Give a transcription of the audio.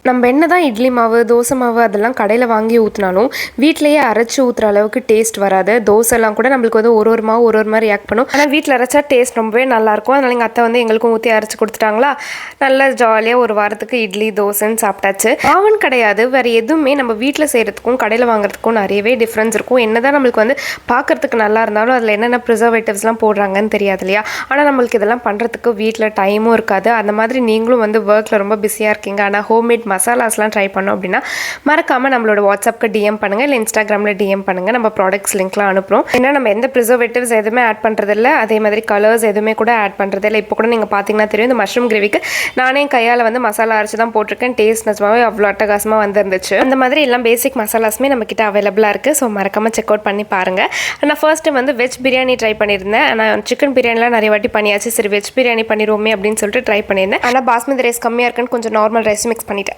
நம்ம என்னதான் இட்லி மாவு தோசை மாவு அதெல்லாம் கடையில் வாங்கி ஊற்றினாலும் வீட்டிலேயே அரைச்சி ஊற்றுற அளவுக்கு டேஸ்ட் வராது. தோசைலாம் கூட நம்மளுக்கு வந்து ஒரு மாவு ஒரு மாதிரி ரியாக்ட் பண்ணும். ஆனால் வீட்டில் அரைச்சா டேஸ்ட் ரொம்பவே நல்லாயிருக்கும். அதனால் எங்கள் அத்தை வந்து எங்களுக்கும் ஊற்றி அரைச்சி கொடுத்துட்டாங்களா, நல்லா ஜாலியாக ஒரு வாரத்துக்கு இட்லி தோசைன்னு சாப்பிட்டாச்சு. ஆவன் கிடையாது, வேறு எதுவுமே நம்ம வீட்டில் செய்கிறதுக்கும் கடையில் வாங்குறதுக்கும் நிறையவே டிஃப்ரென்ஸ் இருக்கும். என்னதான் நம்மளுக்கு வந்து பார்க்குறதுக்கு நல்லா இருந்தாலும் அதில் என்னென்ன ப்ரிசர்வேட்டிவ்ஸ்லாம் போடுறாங்கன்னு தெரியாது இல்லையா. ஆனால் நம்மளுக்கு இதெல்லாம் பண்ணுறதுக்கு வீட்டில் டைமும் இருக்காது. அந்த மாதிரி நீங்களும் வந்து ஒர்க்கில் ரொம்ப பிஸியாக இருக்கீங்க, ஆனால் ஹோம்மேட் மசாலாஸ்லாம் ட்ரை பண்ணோம் அப்படின்னா மறக்காமல் நம்மளோட வாட்ஸ்அப்க்கு டிஎம் பண்ணுங்கள், இல்லை இன்ஸ்டாகிராமில் டிஎம் பண்ணுங்கள். நம்ம ப்ராடக்ட்ஸ் லிங்க்லாம் அனுப்புகிறோம். ஏன்னா நம்ம எந்த ப்ரிசர்வேட்டிவ்ஸ் எதுவுமே ஆட் பண்ணுறதில்ல, அதே மாதிரி கலர்ஸ் எதுவுமே கூட ஆட் பண்ணுறதில்ல. இப்போ கூட நீங்கள் பார்த்தீங்கன்னா தெரியும், இந்த மஷ்ரூம் கிரேவிக்கு நானே கையால் வந்து மசாலா அரைச்சி தான் போட்டிருக்கேன். டேஸ்ட் நிஜமாவே அவ்வளோ அட்டகாசமாக வந்துருந்துச்சு. அந்த மாதிரி எல்லாம் பேசிக் மசாலாஸுமே நம்மக்கிட்ட அவைலபிளாக இருக்குது. ஸோ மறக்காமல் செக் அவுட் பண்ணி பாருங்கள். நான் ஃபர்ஸ்ட் டைம் வந்து வெஜ் பிரியாணி ட்ரை பண்ணியிருந்தேன். ஆனால் சிக்கன் பிரியாணிலாம் நிறைய வாட்டி பண்ணியாச்சு. சரி வெஜ் பிரியாணி பண்ணிடுவோமே அப்படின்னு சொல்லிட்டு ட்ரை பண்ணியிருந்தேன். ஆனால் பாஸ்மதி ரைஸ் கம்மியாக இருக்குன்னு கொஞ்சம் நார்மல் ரைஸ் மிக்ஸ் பண்ணிட்டேன்.